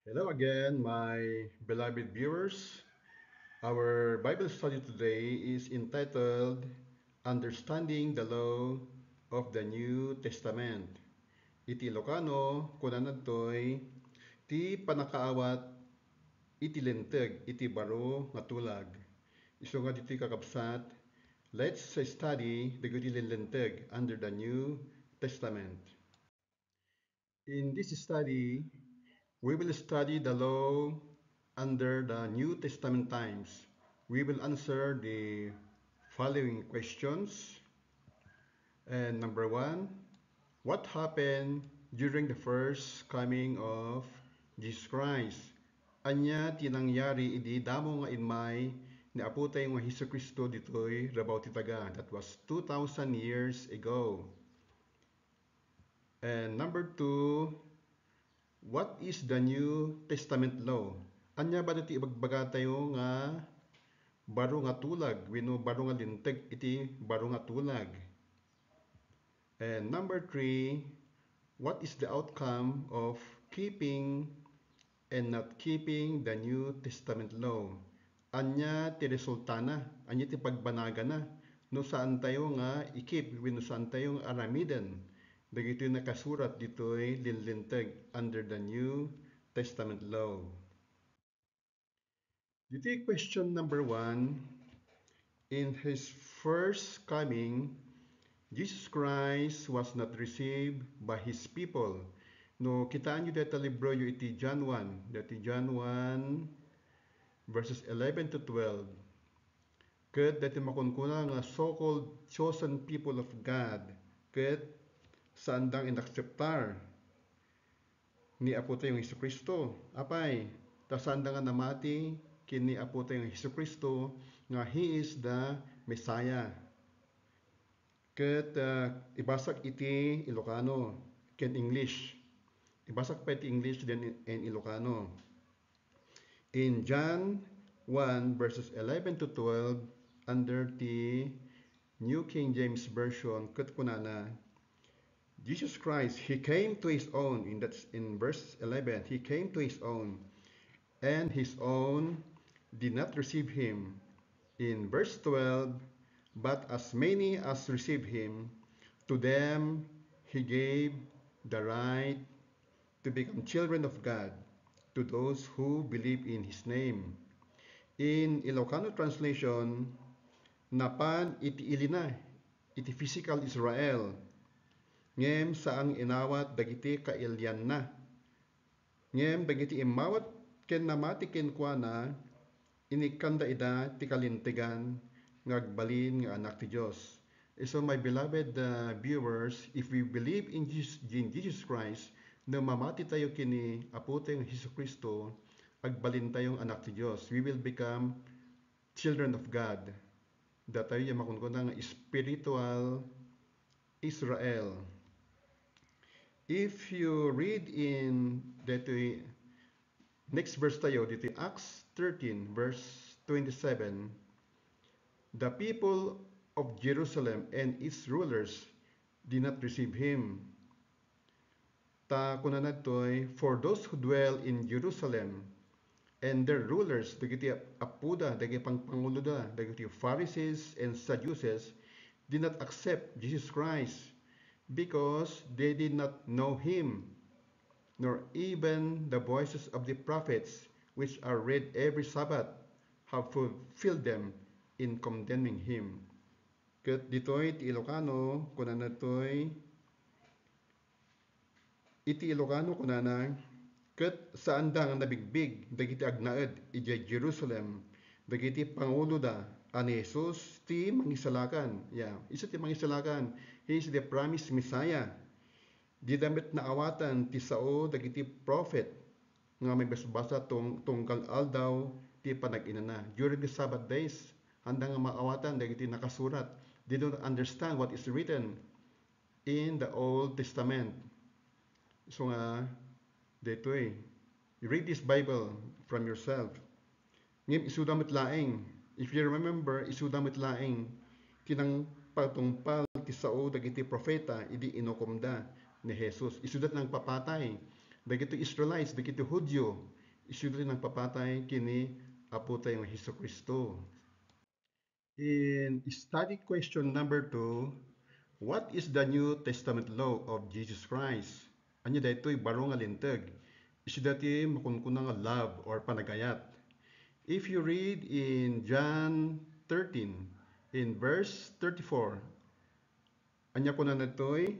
Hello again, my beloved viewers. Our Bible study today is entitled Understanding the Law of the New Testament. Iti Ilocano, kunanan to'y ti panakaawat iti linteg iti baro nga tulag. Iso nga dito'y kakabsat, let's study the good linteg under the New Testament. In this study, we will study the law under the New Testament times. We will answer the following questions. And number one, what happened during the first coming of Jesus Christ? Anya tinangyari idi damo nga inmay ni aputay nga Hesus Kristo ditoy rabaw titaga. That was 2,000 years ago. And number two, what is the New Testament law? Anya ba dati ibagbaga tayo nga baro nga tulag, wenno baro nga linteg iti baro nga tulag. And number three, what is the outcome of keeping and not keeping the New Testament law? Anya ti resultana, anya ti pagbanaga na, no saan tayo nga ikip, wenno saan tayo nga aramiden. Dagitoy nakasurat ditoy linlinteg under the New Testament law. Ditoy question number one, in his first coming, Jesus Christ was not received by his people. No, kitaan nyo dito libro yung iti John 1, dati John 1 verses 11 to 12. Ket dati makunkuna nga so-called chosen people of God, ket saandang inakseptar ni Apo tayong Hesus Kristo. Apay, tasandang nga namati kini Apo tayong Hesus Kristo nga He is the Messiah. Ket ibasak iti Ilocano, ken English. Ibasak pa iti English then in Ilocano. In John 1 verses 11 to 12 under the New King James Version, ket kunana, Jesus Christ, He came to His own, in verse 11, He came to His own, and His own did not receive Him. In verse 12, but as many as received Him, to them He gave the right to become children of God, to those who believe in His name. In Ilocano translation, napan iti ilina, iti physical Israel, ngem saang inawat dagiti kailyan na. Ngem dagiti imawat ken namati ken kuana, inikanda ida ti kalintigan ngagbalin nga anak ti Dios. So my beloved viewers, if we believe in Jesus Christ, na mamati tayo kini Apo tayong Hesus Kristo, agbalin tayong anak ti Dios. We will become children of God. Da tayo yung makunkuna nga spiritual Israel. If you read in dito next verse tayo dito Acts 13 verse 27, the people of Jerusalem and its rulers did not receive him. Ta kunanan toy, for those who dwell in Jerusalem and their rulers, dagiti apuda, dagiti pangpanguloda, dagiti Pharisees and Sadducees did not accept Jesus Christ because they did not know him, nor even the voices of the prophets which are read every Sabbath have fulfilled them in condemning him. Ket ditoy ti Ilocano kunana toy iti Ilocano kunana ket saan da nga nabigbig dagiti agnaed iti Jerusalem dagiti pangulo da ani Jesus ti mangisalakan. Isa ti mangisalakan. He is the promised Messiah. Di damit na awatan ti sao dagiti prophet nga may basbasa tungkal aldaw ti panag-inana. During the Sabbath days, handa nga maawatan dagiti nakasurat. They don't understand what is written in the Old Testament. So nga, dito you read this Bible from yourself. Ngim isudamit laing. If you remember, isudamit laing tinang patungpal ti sao dagiti propeta idi inokomda ni Jesus. Isudat ng papatay. dagito Israelites, dagito Hudyo, isunod ng papatay kini apo tayong Hesus Kristo. In study question number 2, what is the New Testament law of Jesus Christ? Anya daytoy baro nga lintag. Is dati makunkuna nga love or panagayat. If you read in John 13, in verse 34, anya ko na natoy,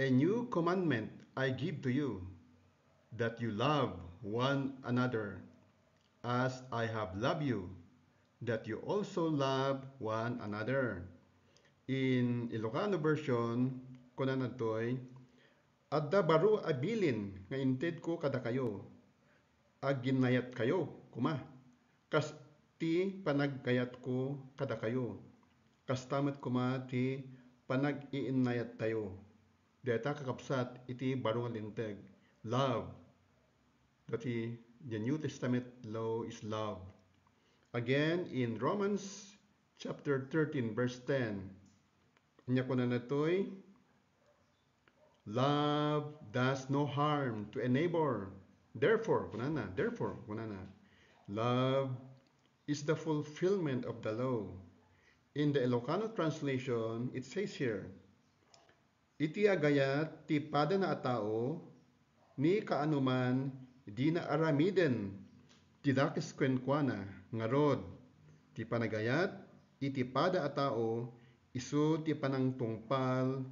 a new commandment I give to you, that you love one another as I have loved you, that you also love one another. In Ilocano version, kuna natoy, adda baro abilin nga inted ko kada kayo, ginayat kayo, kuma. Kas ti panagkayat ko kada kayo. Kas tamat kuma ti panag-iinayat tayo. Deta kakapsat iti baro nga linteg. Love. Dati the New Testament law is love. Again, in Romans chapter 13 verse 10, nya ko na natoy, love does no harm to a neighbor. Therefore, kunana, love is the fulfillment of the law. In the Ilocano translation, it says here, iti agayat ti pada na atao, ni kaanuman di na aramiden, ti dakis kwenkwana, ngarod, ti panagayat, iti pada atao, isu ti panangtungpal,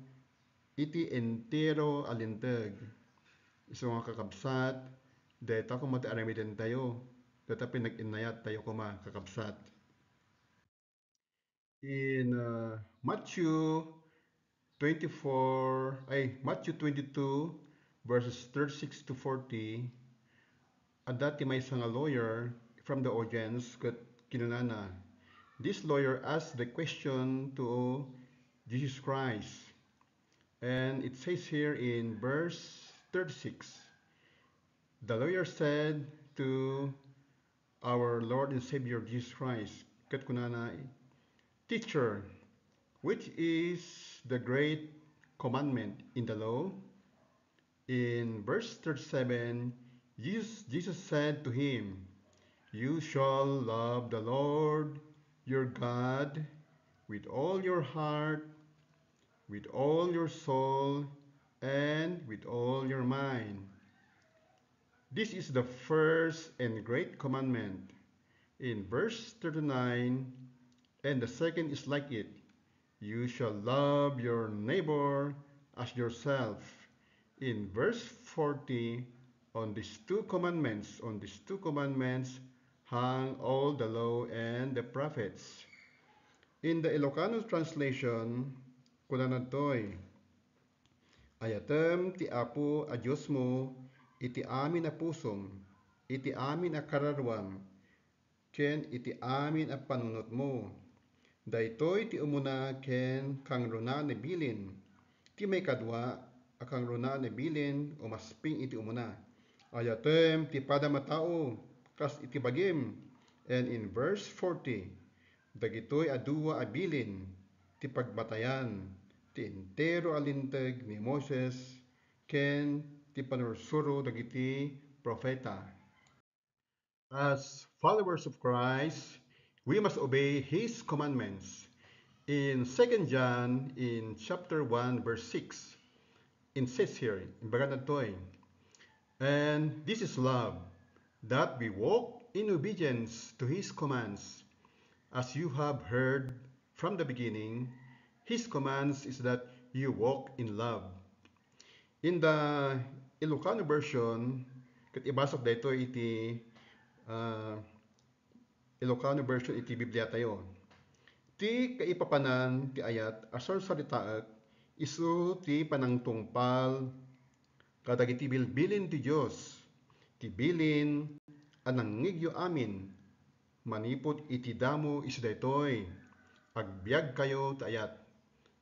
iti entero alinteg. Isu nga kakabsat, deta kung mati aramiden tayo, deta pinag-inayat tayo kuma kakabsat. In Matthew 22 verses 36 to 40, at dati may isang lawyer from the audience kat kinunana. This lawyer asked the question to Jesus Christ. And it says here in verse 36, the lawyer said to our Lord and Savior Jesus Christ, kat kunana, Teacher, which is the great commandment in the law? In verse 37, Jesus said to him, You shall love the Lord your God with all your heart, with all your soul, and with all your mind. This is the first and great commandment. In verse 39, and the second is like it. You shall love your neighbor as yourself. In verse 40, on these two commandments hang all the law and the prophets. In the Ilocano translation, kunanadtoy, ayatem ti apo a Diyos mo, iti amin a pusom, iti amin a kararwam, ken iti amin a panunot mo. Daytoy ti umuna ken kang runa ni bilin, ti may kadwa akang runa ni bilin umasping iti umuna. Ayatem ti pada matao, kas iti bagim. And in verse 40, dagitoy aduwa abilin, ti pagbatayan, ti entero alinteg ni Moses, ken ti panursuro dagiti propeta. As followers of Christ, we must obey His commandments. In 2 John, in chapter 1, verse 6, it says here, in Baganatoy, and this is love, that we walk in obedience to His commands. As you have heard from the beginning, His commands is that you walk in love. In the Ilocano version, kat ibasok dito iti Ilocano version iti Biblia tayo. Ti kaipapanan ti ayat asar salitaak isu ti panangtungpal kadagiti bilbilin ti Dios. Ti bilin anang ngigyo amin manipod iti damo isu daytoy. Agbiag kayo ti ayat.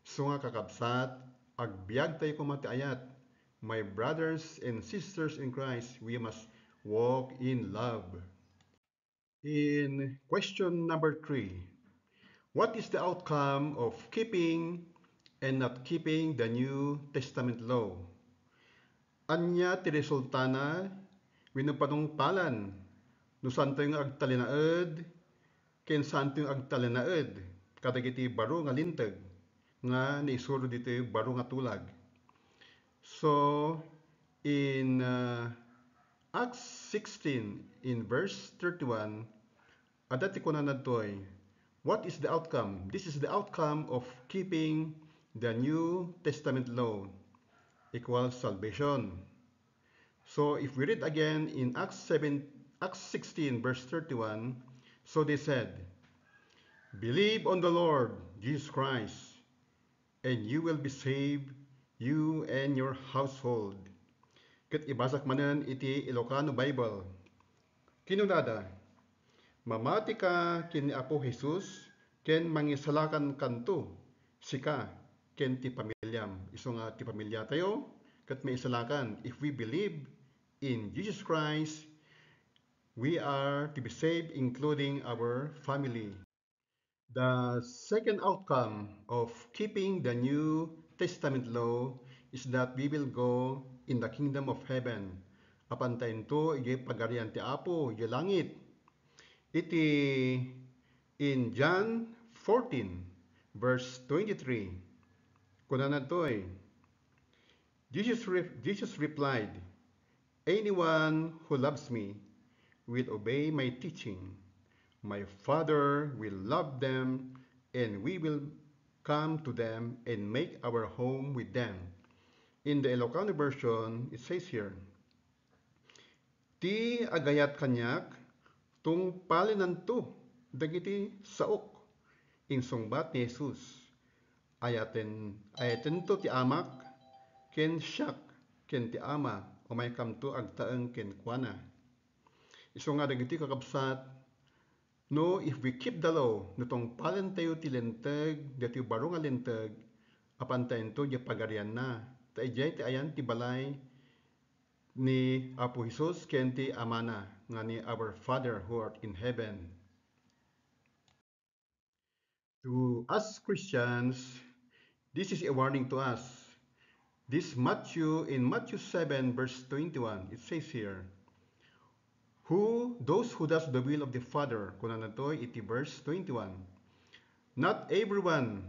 So nga kakabsat, agbiag tayo kuma ti ayat. My brothers and sisters in Christ, we must walk in love. In question number 3, what is the outcome of keeping and not keeping the New Testament law? Anya ti resultana wenno panungpalan no santo yung agtalinaed ken santo yung agtalinaed kadagiti baro nga linteg nga naisuro dito baro nga tulag. So in Acts 16 in verse 31, adati ko na nadtoy, what is the outcome? This is the outcome of keeping the New Testament law equals salvation. So if we read again in Acts 16 verse 31, so they said, believe on the Lord Jesus Christ, and you will be saved, you and your household. Ket ibasak manen iti Ilocano Bible. Kinunada, mamati ka ken ni Apo Jesus, ken mangisalakan kanto, sika, ken ti pamilyam. Iso nga ti pamilya tayo, ket may isalakan. If we believe in Jesus Christ, we are to be saved, including our family. The second outcome of keeping the New Testament law is that we will go in the kingdom of heaven. Apantayin to, iti pagarian ti Apo, iti langit. Iti in John 14, verse 23, kuna na to Jesus replied, anyone who loves me will obey my teaching. My Father will love them, and we will come to them and make our home with them. In the Ilocano version, it says here, ti agayat kanyak, tung palinanto, dagiti saok, insungbat ni Jesus. Ayaten to ti amak, ken siyak, ken ti ama, o may kamto agtaeng ken kuana. Iso nga dagiti kakabsat, no, if we keep the law, nitong palan tayo ti lenteg, dati baro nga lenteg, apan tayo to, di pagarian na. Taijay ti ayan ti balay ni Apo Jesus, ken ti amana, nga ni our Father who art in heaven. To us Christians, this is a warning to us. This in Matthew 7 verse 21, it says here, those who does the will of the Father, kuna na to, iti verse 21. Not everyone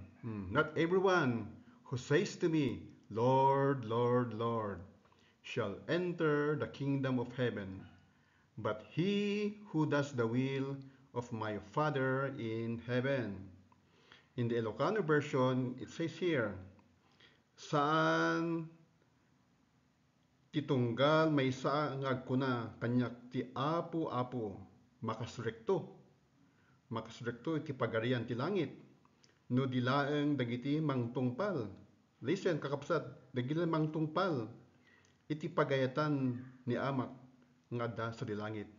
who says to me, Lord, Lord, Lord, shall enter the kingdom of heaven, but he who does the will of my Father in heaven. In the Ilocano version, it says here, saan titunggal may sa ngagkuna kanyak ti apo makasrekto iti pagarian ti langit no dilaeng dagiti mangtungpal. Listen kakapsat, dagiti mangtungpal iti pagayatan ni amak nga adda sa dilangit.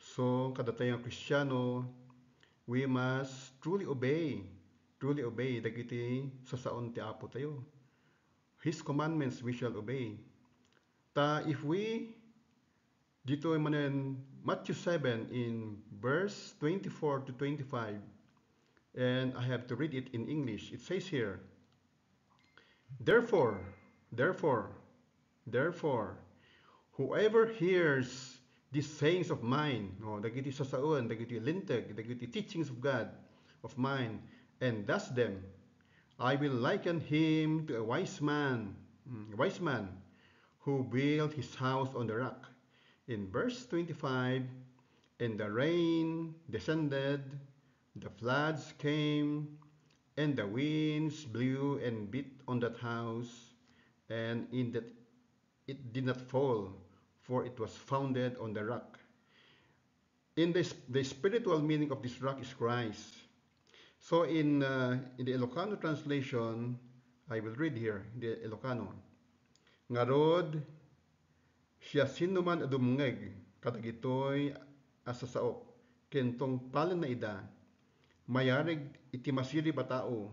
So kada tayong Kristiyano, we must truly obey dagiti sasaon ti Apo tayo. His commandments we shall obey. If we dito manen Matthew 7 in verse 24 to 25, and I have to read it in English. It says here, therefore, whoever hears these sayings of mine, no, dagiti sasaon, dagiti linteg, dagiti teachings of God, of mine, and does them, I will liken him to a wise man who built his house on the rock. In verse 25, and the rain descended, the floods came, and the winds blew and beat on that house, and in that it did not fall, for it was founded on the rock. In the spiritual meaning of this rock is Christ. So in the Ilocano translation, I will read here, the Ilocano. Ngarod, siya sinuman adumngeg, kadagitoy asasaok, kentong palan na ida, mayarig iti masiri batao,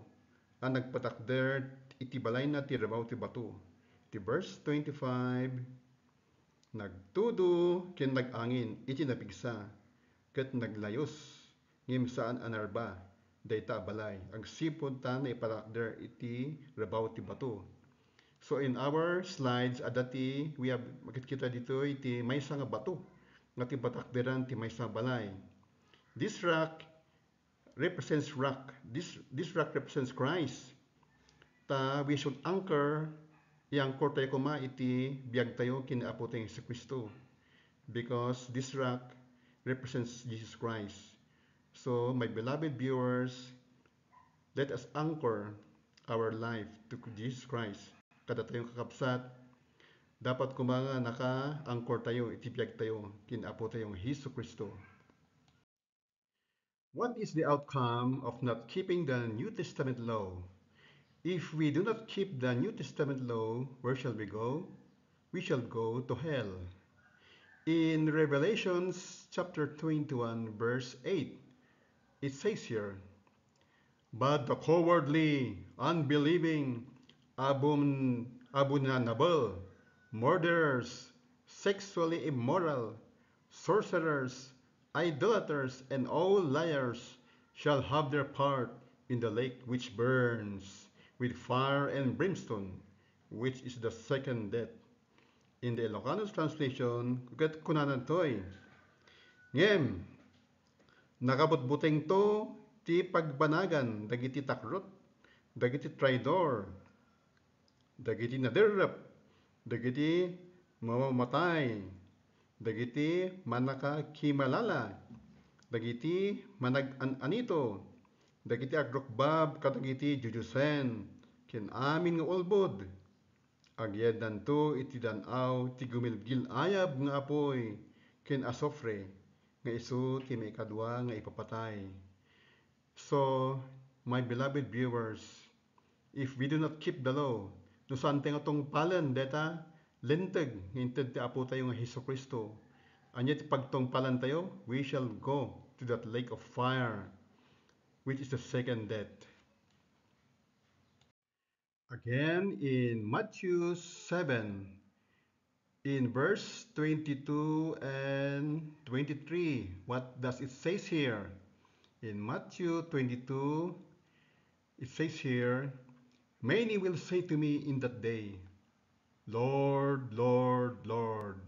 ang nagpatakder iti balay na ti rabaw ti bato. Iti verse 25, nagtudo ken nagangin iti napigsa, ket naglayos ngem saan anarba, dayta balay, ang sipod ta na ipatakder iti rabaw ti bato. So in our slides adati we have makikita dito iti maysa nga bato nga ti batakderan ti maysa balay. This rock represents rock. This rock represents Christ. We should anchor i-anchor tayo kuma iti biyag tayo kin Apo tayong Jesucristo because this rock represents Jesus Christ. So my beloved viewers, let us anchor our life to Jesus Christ. Kada tayong kakapsat, dapat kumanga naka-anchor tayo, itibiyag tayo kin Apo tayong Jesucristo. What is the outcome of not keeping the New Testament law? If we do not keep the New Testament law, where shall we go? We shall go to hell. In Revelations chapter 21 verse 8, it says here, "But the cowardly, unbelieving, abominable, murderers, sexually immoral, sorcerers, idolaters, and all liars shall have their part in the lake which burns with fire and brimstone, which is the second death." In the Ilocano translation, kunanan to'y, ngem, nakabutbuteng to, ti pagbanagan, dagiti takrot, dagiti traidor, dagiti nadirrap, dagiti mamamatay, dagiti manakakimalala, dagiti manag-anito, dagiti agrokbab, kadagiti jujusen, ken amin nga ulbod, agyed danto iti danaw ti gumilgil ayab nga apoy ken asofre nga isu ti may kadwa nga ipapatay. So, my beloved viewers, if we do not keep the law, no saan tayo tong palan deta lenteg hinted ti apo tayo nga Hesus Kristo. Anya ti pagtong palan tayo, we shall go to that lake of fire, which is the second death. Again, in Matthew 7, in verse 22 and 23, what does it say here? In Matthew 22, it says here, "Many will say to me in that day, Lord, Lord, Lord,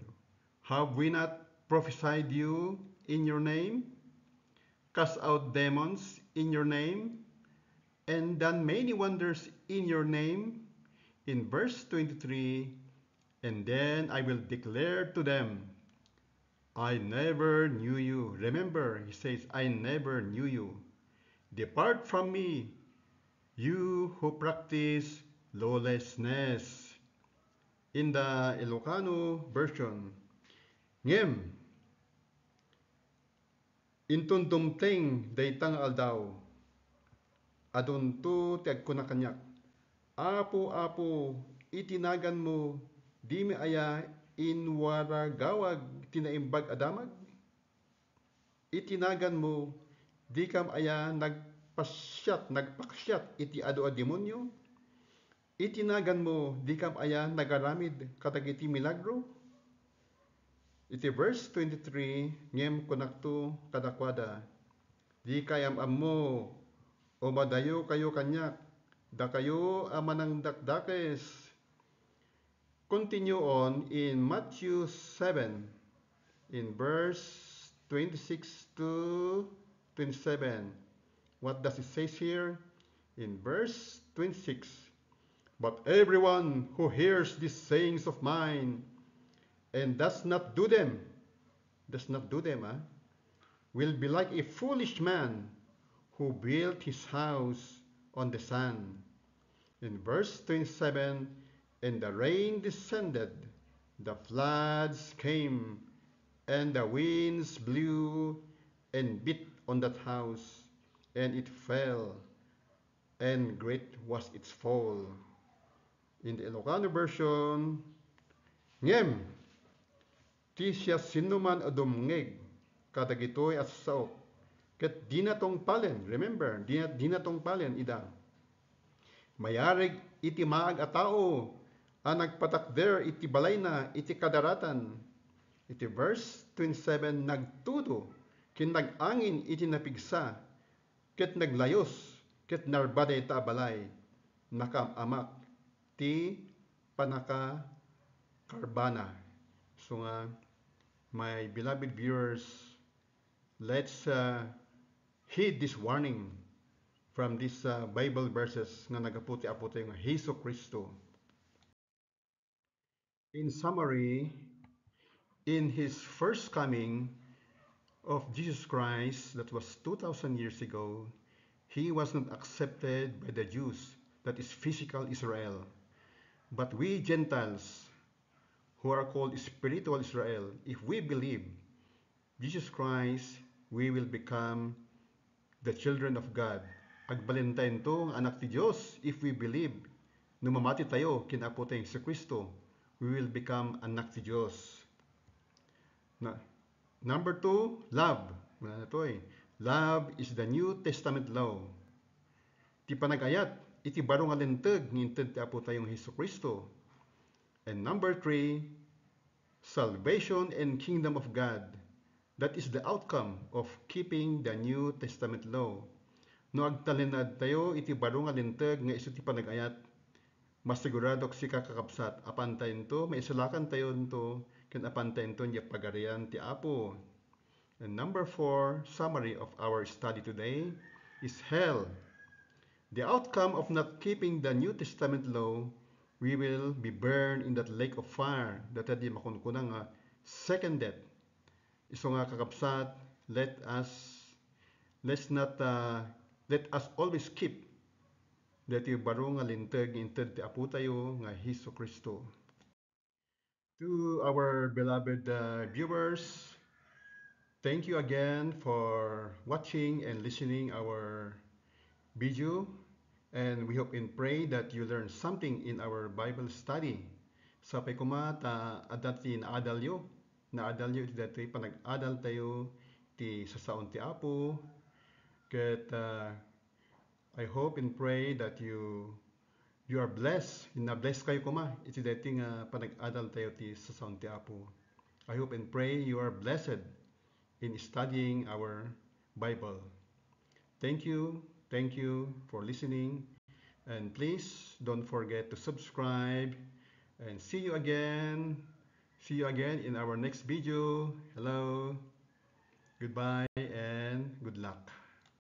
have we not prophesied you in your name, cast out demons in your name, and done many wonders in your name?" In verse 23, "And then I will declare to them, I never knew you." Remember, he says, "I never knew you. Depart from me, you who practice lawlessness." In the Ilocano version, ngem, intun dumteng daytang aldaw, adunto ti agkunakanyak, "Apo, Apo, itinagan mo, di mi aya inwaragawag tinaimbag adamag? Itinagan mo, di kam aya nagpaksyat iti adu a demonyo? Itinagan mo, di kam aya nagaramid kadagiti milagro?" Iti verse 23, ngem kunakto kadakwada, "Di kayam ammo, o madayo kayo kanyak, da kayo amanang dakdakes." Continue on in Matthew 7, in verse 26 to 27. What does it say here? In verse 26, "But everyone who hears these sayings of mine and does not do them, will be like a foolish man who built his house on the sand." In verse 27, "And the rain descended, the floods came, and the winds blew and beat on that house, and it fell, and great was its fall." In the Ilocano version, ngem, ti siya sinuman adumngeg, kadagitoy at saok, ket di na tong palen, remember, di na tong palen ida. Mayarig iti maag a tao, ang nagpatakder iti balay na iti kadaratan. Iti verse 27, "Nagtudo, ken nagangin iti napigsa, ket naglayos, ket narbaday ta balay, nakamamak ti Panaka Carbana. So my beloved viewers, let's heed this warning from these Bible verses nga nagaputi-aputi nga Hesus Kristo. In summary, in His first coming of Jesus Christ, that was 2,000 years ago, He was not accepted by the Jews, that is physical Israel. But we Gentiles, who are called spiritual Israel, if we believe Jesus Christ, we will become the children of God. Agbalentayin to ang anak ti Diyos if we believe. Nung mamati tayo, kinapotay sa Kristo, we will become anak ti Diyos. Na, number 2, love. Wala na to eh. Love is the New Testament law. Ti panagayat, iti baro nga lenteg, ngintid ti apo tayong Hesus Kristo. And number 3, salvation and kingdom of God. That is the outcome of keeping the New Testament law. No agtalinad tayo, iti baro nga lenteg, nga iso ti panagayat, masigurado si kakakapsat, apantayin to, maisalakan tayo to, ken apantayin to, niya pagarian ti apo. And number 4, summary of our study today, is hell. The outcome of not keeping the New Testament law, we will be burned in that lake of fire, that di makunkunang second death. Iso nga kakapsat, let's not let us always keep that yung baro nga linteg inted ti apo tayo nga Hesus Kristo. To our beloved viewers, thank you again for watching and listening our video, and we hope and pray that you learn something in our Bible study. Sapay kuma ta adati naadalyo iti dati panag-adal tayo ti sasaon ti apo ket I hope and pray that you are blessed. Na-bless kayo kuma iti dati nga panag-adal tayo ti sasaon ti apo. I hope and pray you are blessed in studying our Bible. Thank you for listening, and please don't forget to subscribe, and see you again in our next video. Hello, goodbye, and good luck.